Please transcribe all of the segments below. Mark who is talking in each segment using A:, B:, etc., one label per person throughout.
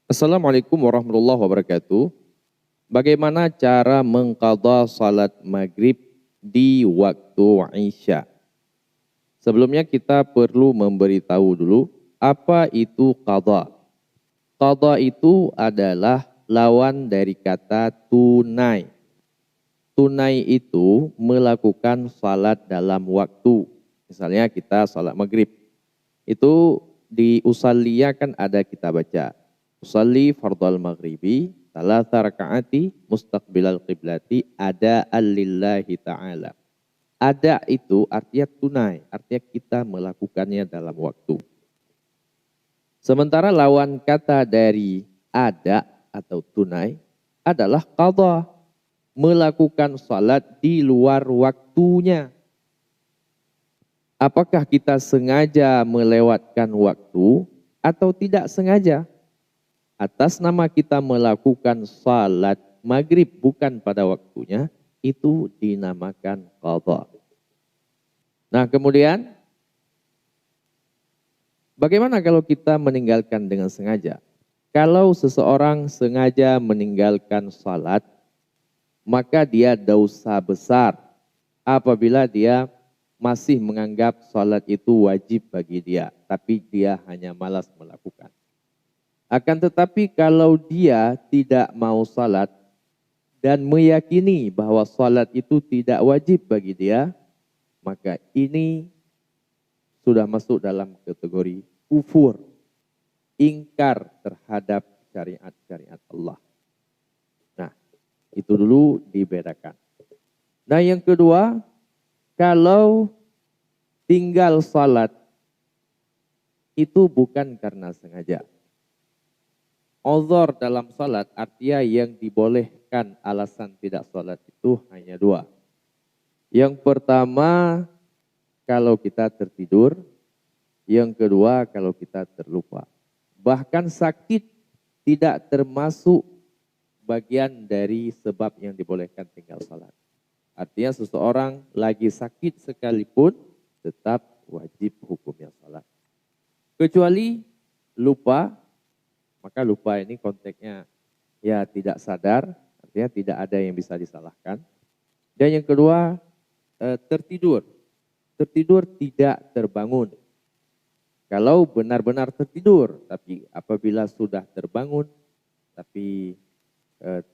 A: Assalamualaikum warahmatullahi wabarakatuh. Bagaimana cara mengqadha salat maghrib di waktu Isya? Sebelumnya kita perlu memberitahu dulu apa itu qadha. Qadha itu adalah lawan dari kata tunai. Tunai itu melakukan salat dalam waktu. Misalnya kita salat maghrib. Itu di usalliya kan ada kita baca. Usalli fardal maghribi salatsa rakaati mustaqbilal qiblati ada'an lillahi ta'ala. Ada itu artinya tunai, artinya kita melakukannya dalam waktu. Sementara lawan kata dari ada atau tunai adalah qadha, melakukan salat di luar waktunya. Apakah kita sengaja melewatkan waktu atau tidak sengaja? Atas nama kita melakukan salat maghrib bukan pada waktunya, itu dinamakan qadha. Nah kemudian, bagaimana kalau kita meninggalkan dengan sengaja? Kalau seseorang sengaja meninggalkan salat, maka dia dosa besar apabila dia masih menganggap salat itu wajib bagi dia, tapi dia hanya malas melakukan. Akan tetapi kalau dia tidak mau salat dan meyakini bahwa salat itu tidak wajib bagi dia, maka ini sudah masuk dalam kategori kufur, ingkar terhadap syariat-syariat Allah. Nah, itu dulu dibedakan. Nah, yang kedua, kalau tinggal salat itu bukan karena sengaja. Uzur dalam salat artinya yang dibolehkan alasan tidak salat itu hanya dua. Yang pertama kalau kita tertidur, yang kedua kalau kita terlupa. Bahkan sakit tidak termasuk bagian dari sebab yang dibolehkan tinggal salat. Artinya seseorang lagi sakit sekalipun tetap wajib hukumnya salat. Kecuali lupa, maka lupa ini konteksnya ya tidak sadar, artinya tidak ada yang bisa disalahkan. Dan yang kedua tertidur. Tertidur tidak terbangun. Kalau benar-benar tertidur, tapi apabila sudah terbangun, tapi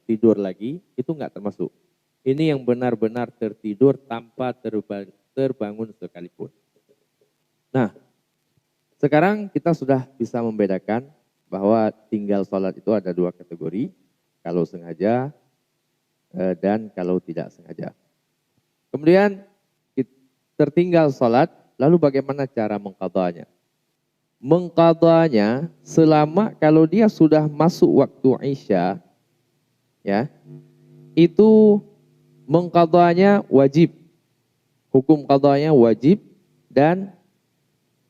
A: tidur lagi, itu enggak termasuk. Ini yang benar-benar tertidur tanpa terbangun sekalipun. Nah, sekarang kita sudah bisa membedakan bahwa tinggal sholat itu ada dua kategori, kalau sengaja dan kalau tidak sengaja. Kemudian tertinggal sholat, lalu bagaimana cara mengqadhanya? Mengqadhanya selama kalau dia sudah masuk waktu Isya, ya, itu mengqadhanya wajib. Hukum qadhanya wajib dan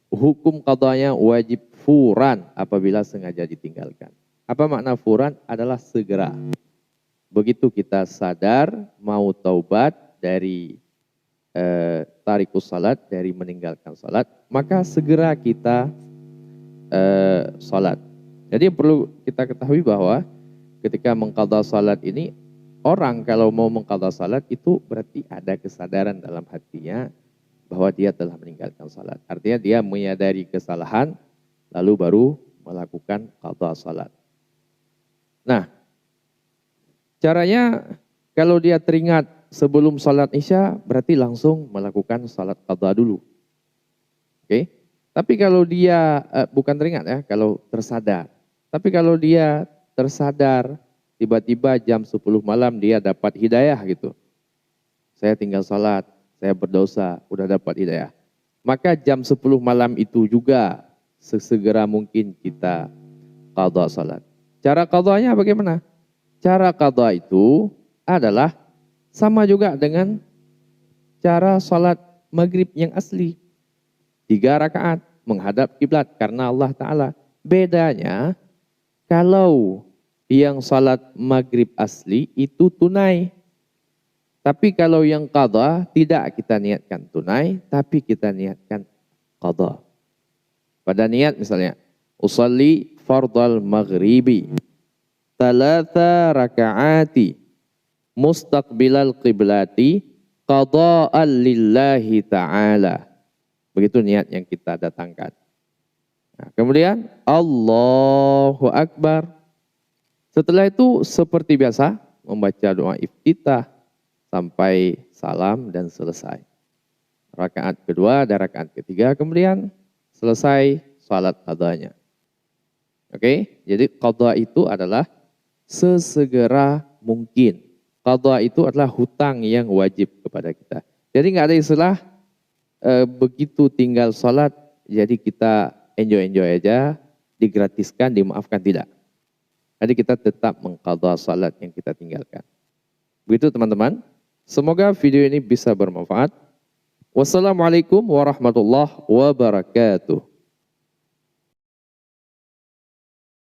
A: hukum qadhanya wajib furan apabila sengaja ditinggalkan. Apa makna furan? Adalah segera. Begitu kita sadar mau taubat dari tarikus salat, dari meninggalkan salat, maka segera kita salat. Jadi perlu kita ketahui bahwa ketika mengqadha salat ini, orang kalau mau mengqadha salat itu berarti ada kesadaran dalam hatinya bahwa dia telah meninggalkan salat. Artinya dia menyadari kesalahan, lalu baru melakukan qadha salat. Nah, caranya kalau dia teringat sebelum salat Isya, berarti langsung melakukan salat qadha dulu. Oke? Tapi kalau dia, bukan teringat ya, kalau tersadar. Tapi kalau dia tersadar, tiba-tiba jam 10 malam dia dapat hidayah gitu. Saya tinggal salat, saya berdosa, udah dapat hidayah. Maka jam 10 malam itu juga sesegera mungkin kita qadha salat. Cara qadhanya bagaimana? Cara qadha itu adalah sama juga dengan cara salat maghrib yang asli. 3 rakaat menghadap kiblat karena Allah Ta'ala. Bedanya kalau yang salat maghrib asli itu tunai. Tapi kalau yang qadha tidak kita niatkan tunai, tapi kita niatkan qadha. Pada niat misalnya, usalli fardal maghribi thalatha raka'ati mustaqbilal qiblati qada'an lillahi ta'ala. Begitu niat yang kita datangkan. Nah, kemudian Allahu Akbar. Setelah itu seperti biasa membaca doa iftitah sampai salam dan selesai. Rakaat kedua dan rakaat ketiga, kemudian selesai salat qadanya. Oke, jadi qada itu adalah sesegera mungkin. Qada itu adalah hutang yang wajib kepada kita. Jadi nggak ada istilah begitu tinggal salat, jadi kita enjoy aja, digratiskan, dimaafkan, tidak. Jadi kita tetap mengqadha salat yang kita tinggalkan. Begitu teman-teman. Semoga video ini bisa bermanfaat. Wassalamualaikum warahmatullahi wabarakatuh.